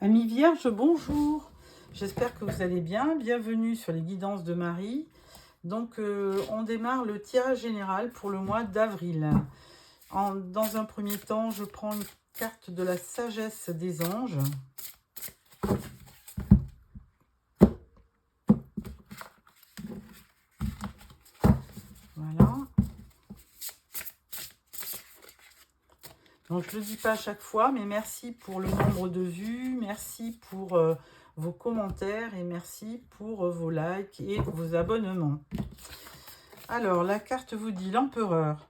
Amis Vierges, bonjour. J'espère que vous allez bien. Bienvenue sur les guidances de Marie. Donc, on démarre le tirage général pour le mois d'avril. Dans un premier temps, je prends une carte de la sagesse des anges. Voilà. Donc, je ne le dis pas à chaque fois, mais merci pour le nombre de vues, merci pour vos commentaires et merci pour vos likes et vos abonnements. Alors, la carte vous dit l'empereur.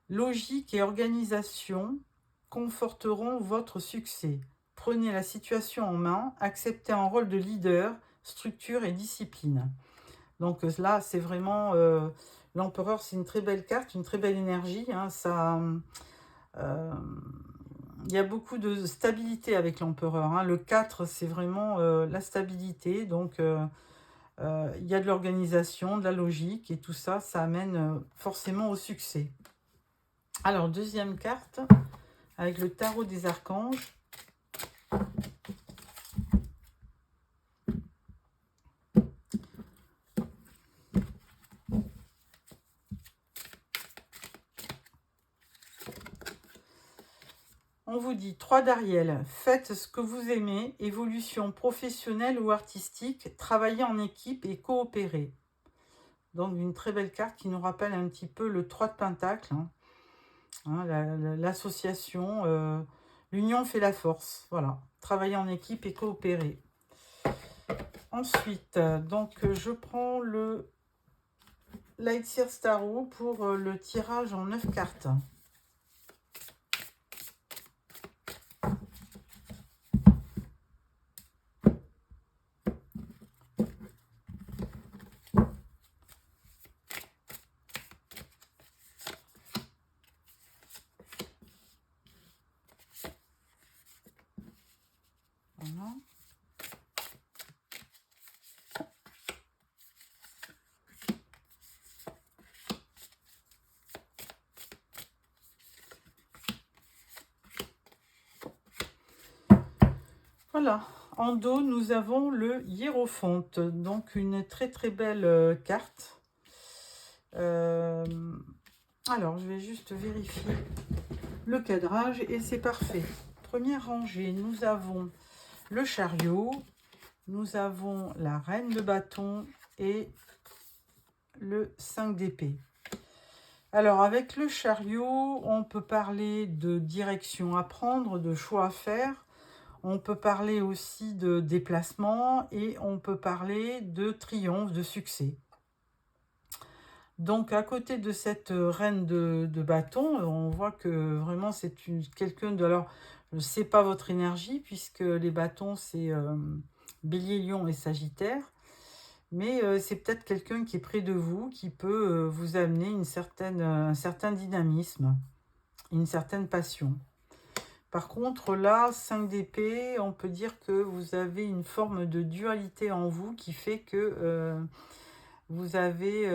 Logique et organisation conforteront votre succès. Prenez la situation en main, acceptez un rôle de leader, structure et discipline. Donc là, c'est vraiment... l'empereur, c'est une très belle carte, une très belle énergie. Hein, il y a beaucoup de stabilité avec l'empereur. Hein. Le 4, c'est vraiment la stabilité. Donc, il y a de l'organisation, de la logique. Et tout ça, ça amène forcément au succès. Alors, deuxième carte, avec le tarot des archanges. On vous dit 3 d'Ariel, faites ce que vous aimez, évolution professionnelle ou artistique, travaillez en équipe et coopérez. Donc une très belle carte qui nous rappelle un petit peu le 3 de Pentacle, hein, l'association, l'union fait la force, voilà, travailler en équipe et coopérer. Ensuite, donc je prends le Light Seer Tarot pour le tirage en 9 cartes. Voilà. Voilà, en dos, nous avons le hiérophante, donc une très très belle carte. Alors, je vais juste vérifier le cadrage et c'est parfait. Première rangée, nous avons le chariot, nous avons la reine de bâton et le 5 d'épée. Alors, avec le chariot, on peut parler de direction à prendre, de choix à faire. On peut parler aussi de déplacement et on peut parler de triomphe, de succès. Donc, à côté de cette reine de bâton, on voit que vraiment c'est quelqu'un de... Alors, je ne sais pas votre énergie puisque les bâtons, c'est Bélier, Lion et Sagittaire. Mais c'est peut-être quelqu'un qui est près de vous, qui peut vous amener un certain dynamisme, une certaine passion. Par contre, là, 5 d'épée, on peut dire que vous avez une forme de dualité en vous qui fait que vous avez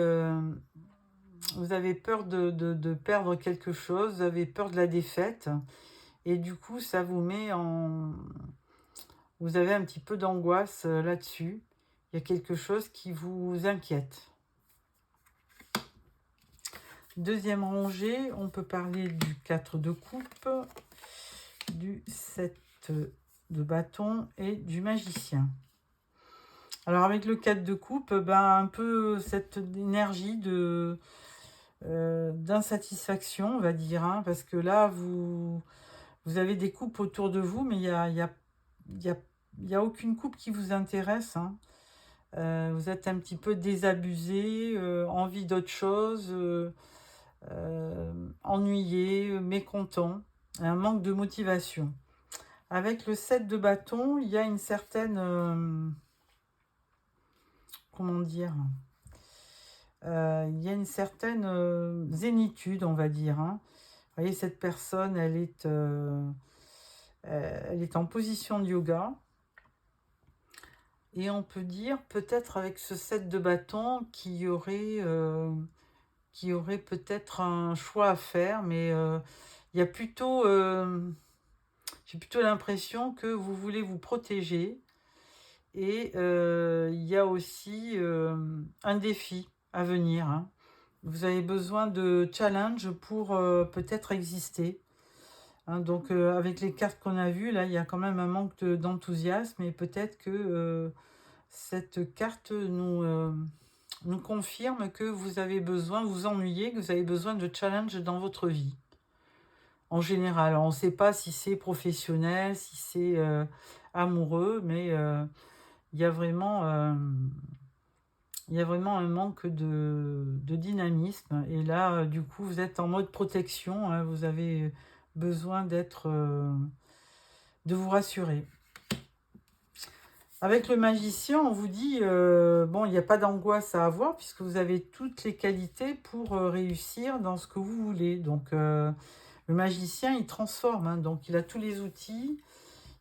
peur de perdre quelque chose, vous avez peur de la défaite. Et du coup, ça vous met en... Vous avez un petit peu d'angoisse là-dessus. Il y a quelque chose qui vous inquiète. Deuxième rangée, on peut parler du 4 de coupe, du 7 de bâton et du magicien. Alors avec le 4 de coupe, un peu cette énergie d'insatisfaction, on va dire, hein, parce que là, vous avez des coupes autour de vous, mais il y a aucune coupe qui vous intéresse. Hein. Vous êtes un petit peu désabusé, envie d'autre chose, ennuyé, mécontent, un manque de motivation. Avec le 7 de bâton, il y a une certaine... comment dire, il y a une certaine zénitude, on va dire. Hein. Vous voyez, cette personne, elle est en position de yoga. Et on peut dire, peut-être avec ce 7 de bâton, qu'il y aurait peut-être un choix à faire, mais il y a plutôt J'ai plutôt l'impression que vous voulez vous protéger. Et il y a aussi un défi à venir, hein. Vous avez besoin de challenge pour peut-être exister, hein. Donc avec les cartes qu'on a vues, là, il y a quand même un manque d'enthousiasme. Et peut-être que cette carte nous confirme que vous avez besoin, vous ennuyez, que vous avez besoin de challenge dans votre vie. En général, alors, on ne sait pas si c'est professionnel, si c'est amoureux, mais il y a vraiment, il y a vraiment un manque de dynamisme. Et là, du coup, vous êtes en mode protection, hein. Vous avez besoin de vous rassurer. Avec le magicien, on vous dit, bon, il n'y a pas d'angoisse à avoir puisque vous avez toutes les qualités pour réussir dans ce que vous voulez. Donc, le magicien, il transforme, hein. Donc il a tous les outils.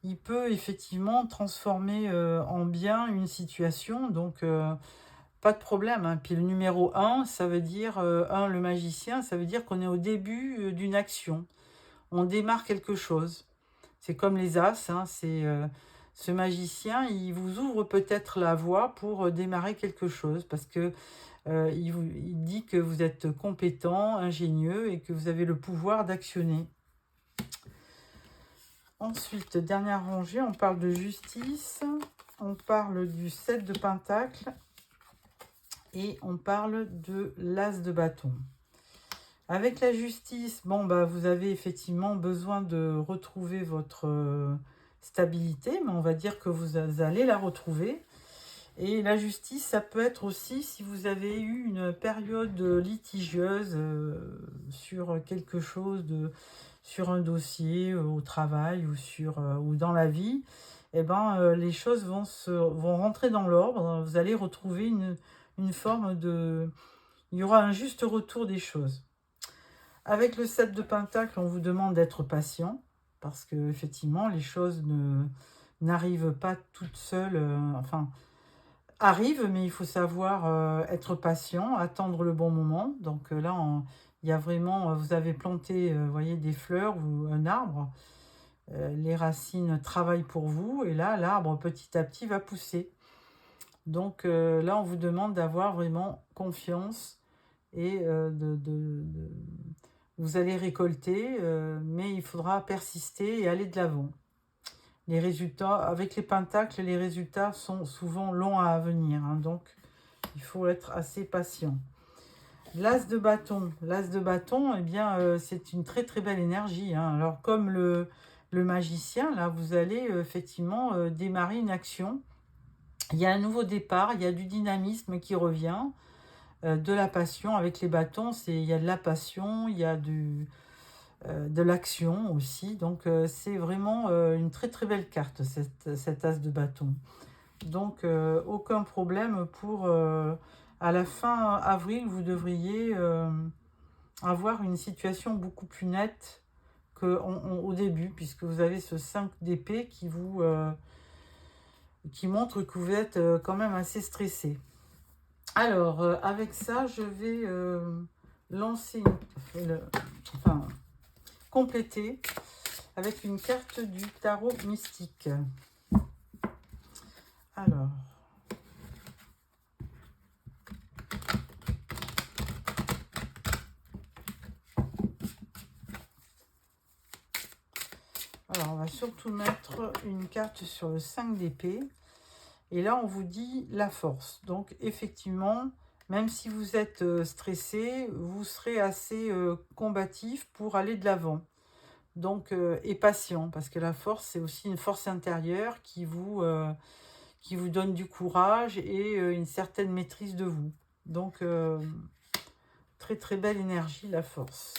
Il peut effectivement transformer en bien une situation. Donc, pas de problème, hein. Puis le numéro 1, ça veut dire, 1, le magicien, ça veut dire qu'on est au début d'une action. On démarre quelque chose. C'est comme les as, hein, ce magicien, il vous ouvre peut-être la voie pour démarrer quelque chose parce que il dit que vous êtes compétent, ingénieux et que vous avez le pouvoir d'actionner. Ensuite, dernière rangée, on parle de justice, on parle du 7 de pentacle et on parle de l'as de bâton. Avec la justice, bon, bah, vous avez effectivement besoin de retrouver votre stabilité, mais on va dire que vous allez la retrouver. Et la justice, ça peut être aussi si vous avez eu une période litigieuse sur quelque chose, sur un dossier au travail ou dans la vie, eh ben, les choses vont rentrer dans l'ordre. Vous allez retrouver une forme de... Il y aura un juste retour des choses. Avec le 7 de pentacle, on vous demande d'être patient, parce que effectivement, les choses n'arrivent pas toutes seules, enfin, arrivent, mais il faut savoir être patient, attendre le bon moment. Donc là, il y a vraiment, vous avez planté, voyez, des fleurs ou un arbre, les racines travaillent pour vous, et là, l'arbre, petit à petit, va pousser. Donc là, on vous demande d'avoir vraiment confiance et vous allez récolter, mais il faudra persister et aller de l'avant. Les résultats, avec les pentacles, les résultats sont souvent longs à venir, hein, donc il faut être assez patient. L'as de bâton. L'as de bâton, eh bien, c'est une très très belle énergie, hein. Alors comme le magicien, là, vous allez effectivement démarrer une action. Il y a un nouveau départ, il y a du dynamisme qui revient. De la passion avec les bâtons, il y a de la passion, il y a de l'action aussi. Donc c'est vraiment une très très belle carte, cette as de bâton. Donc aucun problème pour... à la fin avril, vous devriez avoir une situation beaucoup plus nette qu'au début, puisque vous avez ce 5 d'épée qui montre que vous êtes quand même assez stressé. Alors, avec ça, je vais lancer, compléter avec une carte du tarot mystique. Alors, on va surtout mettre une carte sur le 5 d'épée. Et là, on vous dit la force. Donc, effectivement, même si vous êtes stressé, vous serez assez combatif pour aller de l'avant. Donc, et patient, parce que la force, c'est aussi une force intérieure qui vous donne du courage et une certaine maîtrise de vous. Donc, très très belle énergie, la force.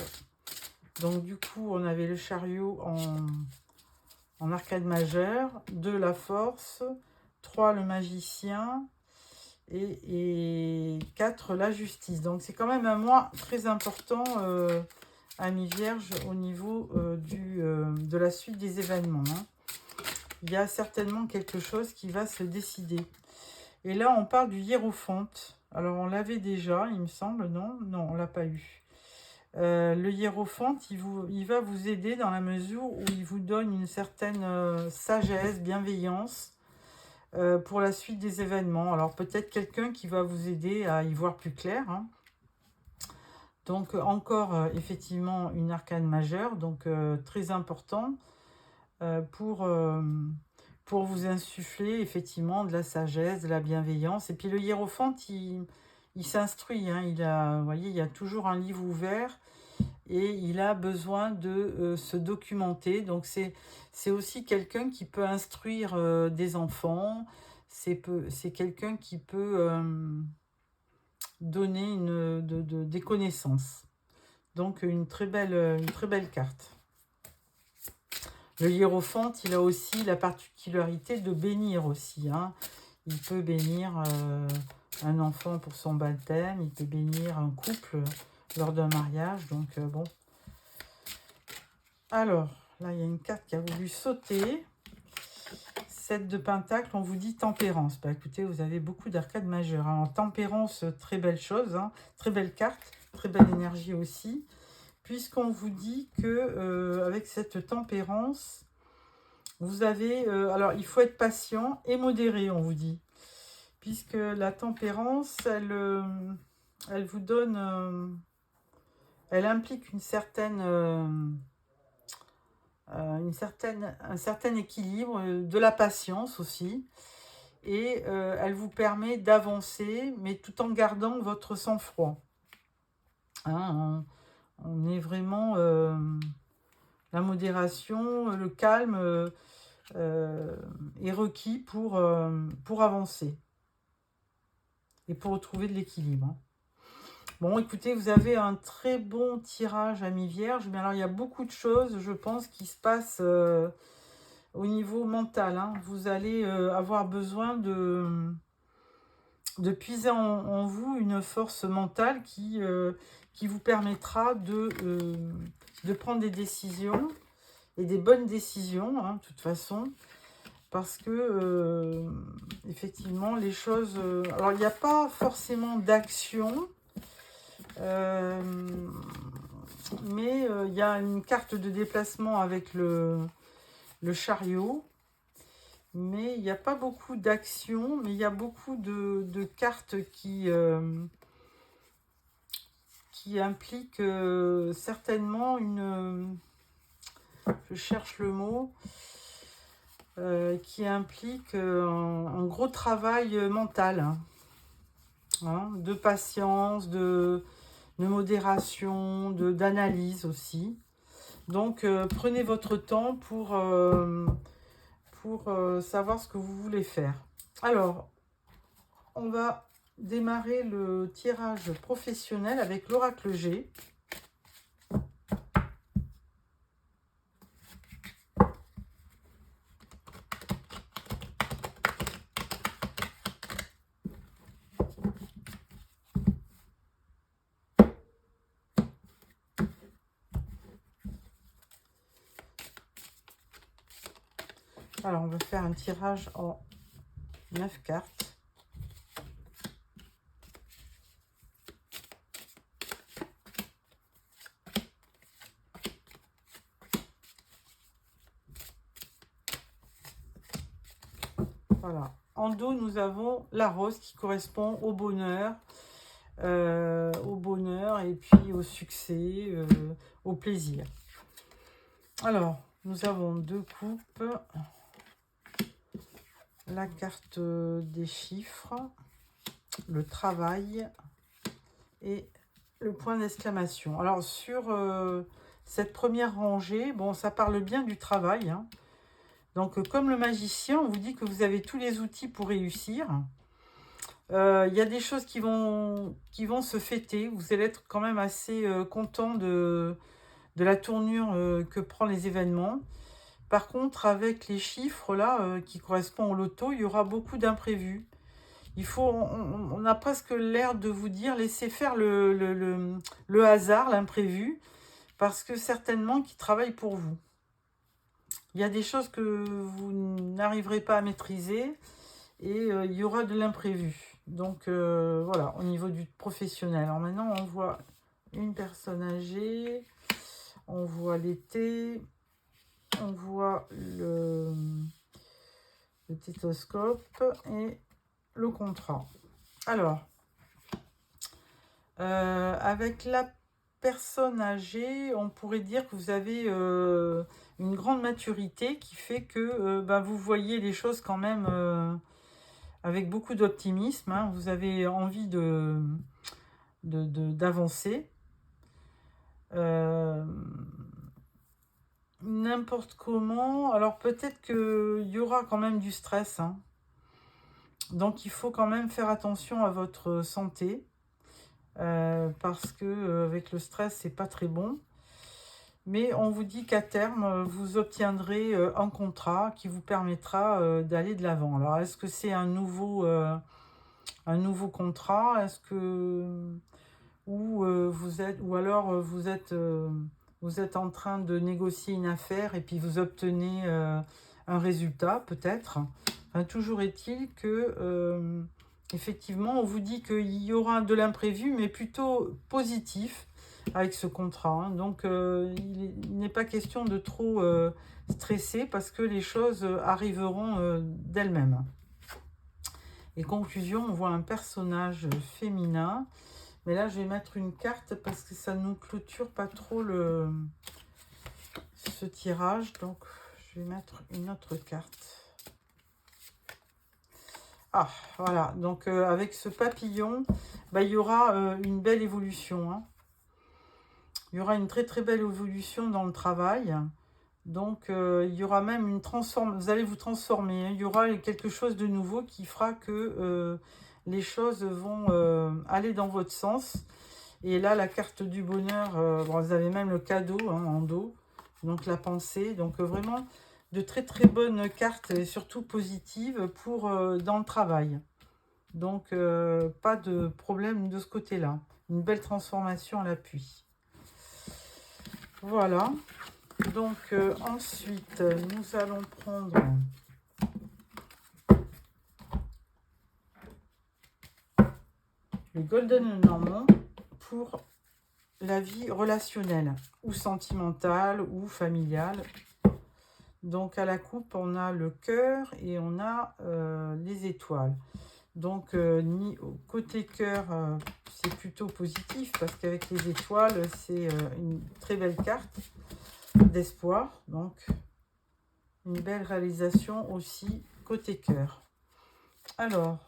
Donc, du coup, on avait le chariot en arcade majeur, 2 la force, 3 le magicien et 4 la justice. Donc c'est quand même un mois très important, Amis Vierges, au niveau de la suite des événements, hein. Il y a certainement quelque chose qui va se décider. Et là, on parle du hiérophante. Alors, on l'avait déjà, il me semble, non? Non, on ne l'a pas eu. Le hiérophante, il va vous aider dans la mesure où il vous donne une certaine sagesse, bienveillance pour la suite des événements. Alors peut-être quelqu'un qui va vous aider à y voir plus clair, hein. Donc encore effectivement une arcane majeure, donc très important pour vous insuffler effectivement de la sagesse, de la bienveillance. Et puis le hiérophante, il s'instruit, hein. Vous voyez, il y a toujours un livre ouvert et il a besoin de se documenter. Donc c'est aussi quelqu'un qui peut instruire des enfants, c'est quelqu'un qui peut donner des connaissances. Donc une très belle carte. Le hiérophante, il a aussi la particularité de bénir aussi, hein. Il peut bénir un enfant pour son baptême, il peut bénir un couple lors d'un mariage. Donc bon. Alors, là, il y a une carte qui a voulu sauter. 7 de Pentacle, on vous dit tempérance. Bah, écoutez, vous avez beaucoup d'arcades majeures. En tempérance, très belle chose, hein. Très belle carte, très belle énergie aussi. Puisqu'on vous dit que avec cette tempérance, vous avez... alors, il faut être patient et modéré, on vous dit. Puisque la tempérance, elle vous donne... elle implique un certain équilibre, de la patience aussi. Et elle vous permet d'avancer, mais tout en gardant votre sang-froid. Hein, on est vraiment... la modération, le calme est requis pour avancer et pour retrouver de l'équilibre, hein. Bon, écoutez, vous avez un très bon tirage, ami Vierge, mais alors il y a beaucoup de choses, je pense, qui se passent au niveau mental, hein. Vous allez avoir besoin de puiser en vous une force mentale qui vous permettra de prendre des décisions, et des bonnes décisions, hein, de toute façon, parce que effectivement les choses... alors il n'y a pas forcément d'action, mais il y a une carte de déplacement avec le chariot, mais il n'y a pas beaucoup d'action, mais il y a beaucoup de cartes qui impliquent certainement une... je cherche le mot... qui implique un gros travail mental, hein, de patience, de modération, d'analyse aussi. Donc prenez votre temps pour savoir ce que vous voulez faire. Alors, on va démarrer le tirage professionnel avec l'oracle G. Alors, on va faire un tirage en 9 cartes. Voilà. En dos, nous avons la rose qui correspond au bonheur et puis au succès, au plaisir. Alors, nous avons 2 coupes. La carte des chiffres, le travail et le point d'exclamation. Alors sur cette première rangée, bon, ça parle bien du travail, hein. Donc comme le magicien, on vous dit que vous avez tous les outils pour réussir. Il y a des choses qui vont se fêter. Vous allez être quand même assez content de la tournure que prend les événements. Par contre, avec les chiffres là qui correspondent au loto, il y aura beaucoup d'imprévus. On a presque l'air de vous dire laissez faire le hasard, l'imprévu, parce que certainement qu'il travaille pour vous. Il y a des choses que vous n'arriverez pas à maîtriser et il y aura de l'imprévu. Donc voilà, au niveau du professionnel. Alors maintenant, on voit une personne âgée, on voit l'été, on voit le stéthoscope et le contrat. Alors, avec la personne âgée, on pourrait dire que vous avez une grande maturité qui fait que vous voyez les choses quand même avec beaucoup d'optimisme. Hein. Vous avez envie d'avancer. N'importe comment. Alors peut-être qu'il y aura quand même du stress. Hein. Donc il faut quand même faire attention à votre santé. Parce que avec le stress, c'est pas très bon. Mais on vous dit qu'à terme, vous obtiendrez un contrat qui vous permettra d'aller de l'avant. Alors, est-ce que c'est un nouveau contrat? Est-ce que ou alors vous êtes en train de négocier une affaire et puis vous obtenez un résultat, peut-être. Enfin, toujours est-il que effectivement, on vous dit qu'il y aura de l'imprévu, mais plutôt positif avec ce contrat. Hein. Donc, il n'est pas question de trop stresser parce que les choses arriveront d'elles-mêmes. Et conclusion, on voit un personnage féminin. Mais là, je vais mettre une carte parce que ça ne nous clôture pas trop ce tirage. Donc, je vais mettre une autre carte. Ah, voilà. Donc, avec ce papillon, il y aura une belle évolution. Hein. Il y aura une très très belle évolution dans le travail. Donc, il y aura même une transformation. Vous allez vous transformer. Hein. Il y aura quelque chose de nouveau qui fera que les choses vont aller dans votre sens. Et là, la carte du bonheur, vous avez même le cadeau hein, en dos. Donc, la pensée. Donc, vraiment, de très très bonnes cartes et surtout positives pour dans le travail. Donc, pas de problème de ce côté-là. Une belle transformation à l'appui. Voilà. Donc, ensuite, nous allons prendre le Golden Normand pour la vie relationnelle, ou sentimentale, ou familiale. Donc, à la coupe, on a le cœur et on a les étoiles. Donc, côté cœur, c'est plutôt positif parce qu'avec les étoiles, c'est une très belle carte d'espoir. Donc, une belle réalisation aussi côté cœur. Alors,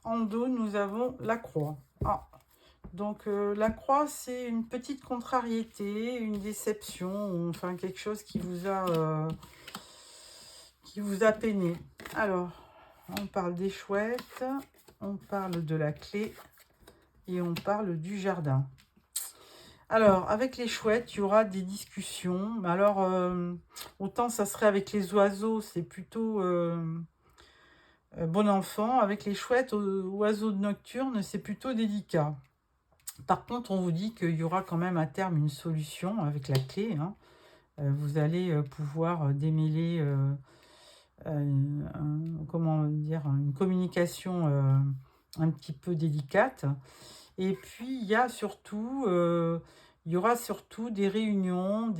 en dos, nous avons la croix. Ah, donc, la croix, c'est une petite contrariété, une déception, enfin quelque chose qui vous a peiné. Alors, on parle des chouettes, on parle de la clé et on parle du jardin. Alors, avec les chouettes, il y aura des discussions. Alors, autant ça serait avec les oiseaux, c'est plutôt bon enfant. Avec les chouettes, oiseaux nocturnes, c'est plutôt délicat. Par contre, on vous dit qu'il y aura quand même à terme une solution avec la clé. Hein. Vous allez pouvoir démêler comment dire, une communication un petit peu délicate. Et puis, il y aura surtout des réunions,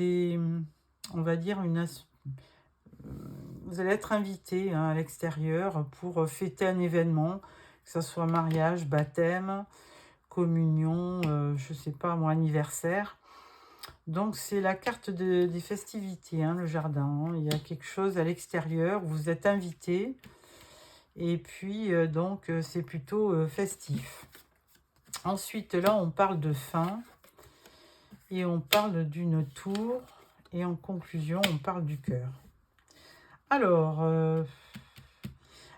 on va dire, vous allez être invité hein, à l'extérieur pour fêter un événement, que ce soit mariage, baptême, communion, je ne sais pas moi, anniversaire. Donc, c'est la carte des festivités, hein, le jardin. Hein. Il y a quelque chose à l'extérieur, vous êtes invité. Et puis, donc, c'est plutôt festif. Ensuite, là, on parle de fin. Et on parle d'une tour. Et en conclusion, on parle du cœur. Alors,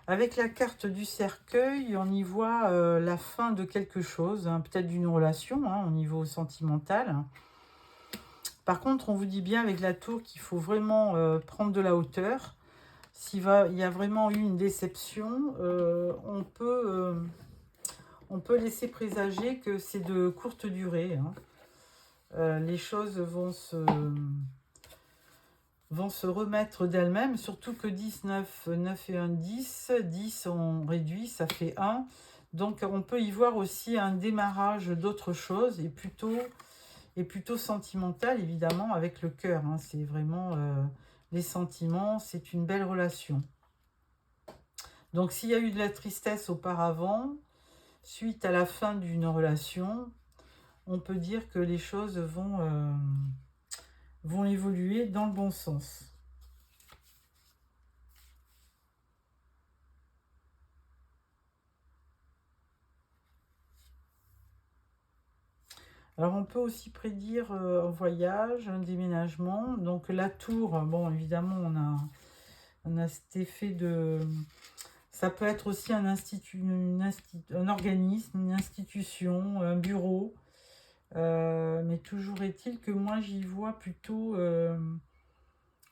avec la carte du cercueil, on y voit la fin de quelque chose. Hein, peut-être d'une relation, hein, au niveau sentimental. Par contre, on vous dit bien avec la tour qu'il faut vraiment prendre de la hauteur. il y a vraiment eu une déception, on peut laisser présager que c'est de courte durée, hein. Les choses vont se remettre d'elles-mêmes, surtout que 10, 9, 9 et 1, 10, 10 on réduit, ça fait 1. Donc on peut y voir aussi un démarrage d'autre chose, et plutôt sentimental, évidemment, avec le cœur, hein. C'est vraiment les sentiments, c'est une belle relation. Donc s'il y a eu de la tristesse auparavant, suite à la fin d'une relation, on peut dire que les choses vont évoluer dans le bon sens. Alors, on peut aussi prédire un voyage, un déménagement. Donc, la tour, bon, évidemment, on a cet effet de... Ça peut être aussi un institut, un organisme, une institution, un bureau. Mais toujours est-il que moi, j'y vois plutôt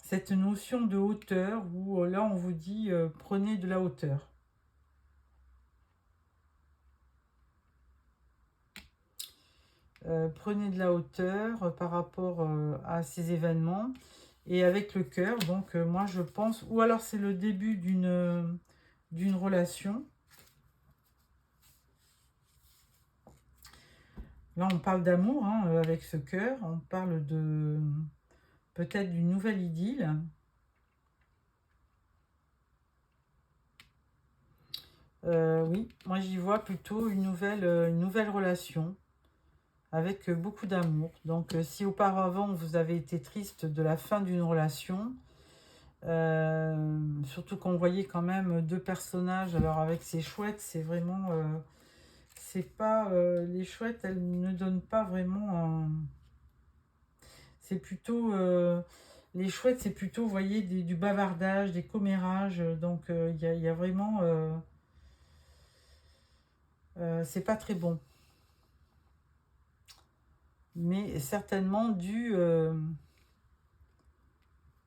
cette notion de hauteur où là, on vous dit prenez de la hauteur. Prenez de la hauteur par rapport à ces événements et avec le cœur. Donc moi je pense, ou alors c'est le début d'une relation. Là on parle d'amour, hein, avec ce cœur, on parle de peut-être d'une nouvelle idylle. Oui, moi j'y vois plutôt une nouvelle relation avec beaucoup d'amour. Donc si auparavant vous avez été triste de la fin d'une relation, surtout qu'on voyait quand même deux personnages, alors avec ces chouettes, c'est vraiment... c'est pas... les chouettes, elles ne donnent pas vraiment un... C'est plutôt... les chouettes, c'est plutôt, vous voyez, du bavardage, des commérages, donc il y a vraiment... c'est pas très bon. Mais certainement dû...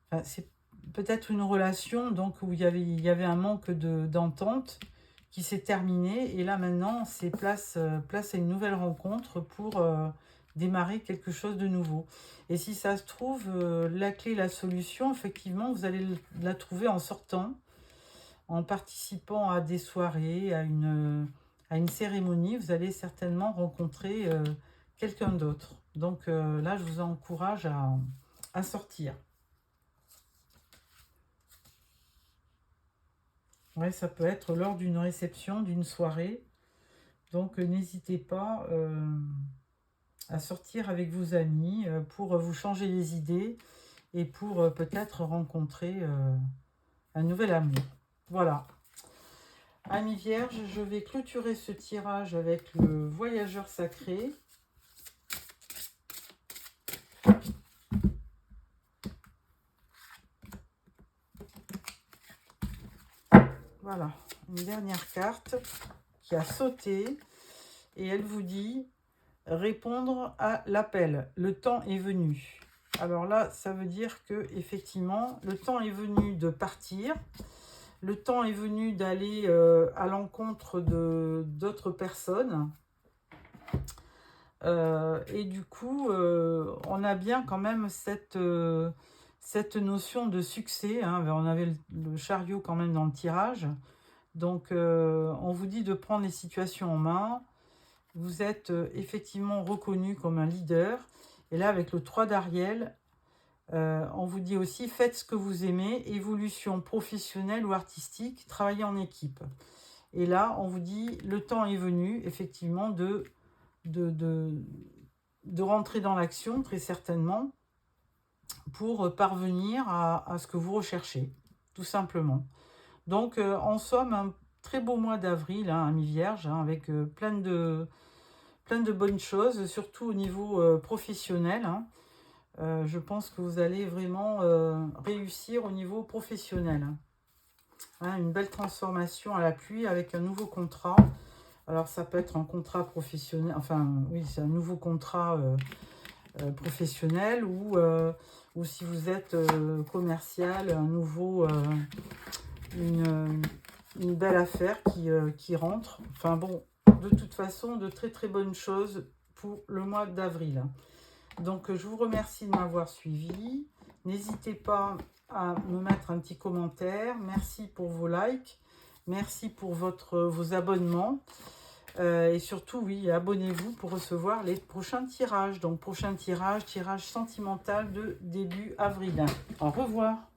enfin, c'est peut-être une relation donc où il y avait un manque d'entente qui s'est terminé. Et là, maintenant, c'est place à une nouvelle rencontre pour démarrer quelque chose de nouveau. Et si ça se trouve, la clé, la solution, effectivement, vous allez la trouver en sortant, en participant à des soirées, à une cérémonie. Vous allez certainement rencontrer quelqu'un d'autre. Donc là, je vous encourage à sortir. Ouais, ça peut être lors d'une réception, d'une soirée. Donc, n'hésitez pas à sortir avec vos amis pour vous changer les idées et pour peut-être rencontrer un nouvel amour. Voilà. Amis vierges, je vais clôturer ce tirage avec le voyageur sacré. Voilà, une dernière carte qui a sauté et elle vous dit répondre à l'appel. Le temps est venu. Alors là, ça veut dire que effectivement, le temps est venu de partir. Le temps est venu d'aller à l'encontre d'autres personnes. Et du coup, on a bien quand même cette notion de succès, hein. On avait le chariot quand même dans le tirage. Donc, on vous dit de prendre les situations en main. Vous êtes effectivement reconnu comme un leader. Et là, avec le 3 d'Ariel, on vous dit aussi, faites ce que vous aimez, évolution professionnelle ou artistique, travaillez en équipe. Et là, on vous dit, le temps est venu, effectivement, de rentrer dans l'action, très certainement, pour parvenir à ce que vous recherchez, tout simplement. Donc, en somme, un très beau mois d'avril, hein, amis vierges, hein, avec plein de bonnes choses, surtout au niveau professionnel, hein. Je pense que vous allez vraiment réussir au niveau professionnel, hein, une belle transformation à la pluie avec un nouveau contrat. Alors ça peut être un contrat professionnel, enfin oui, c'est un nouveau contrat professionnel ou si vous êtes commercial, un nouveau, une belle affaire qui rentre. Enfin bon, de toute façon, de très très bonnes choses pour le mois d'avril. Donc, je vous remercie de m'avoir suivi. N'hésitez pas à me mettre un petit commentaire. Merci pour vos likes. Merci pour vos abonnements. Et surtout, oui, abonnez-vous pour recevoir les prochains tirages. Donc, prochain tirage, tirage sentimental de début avril. Au revoir.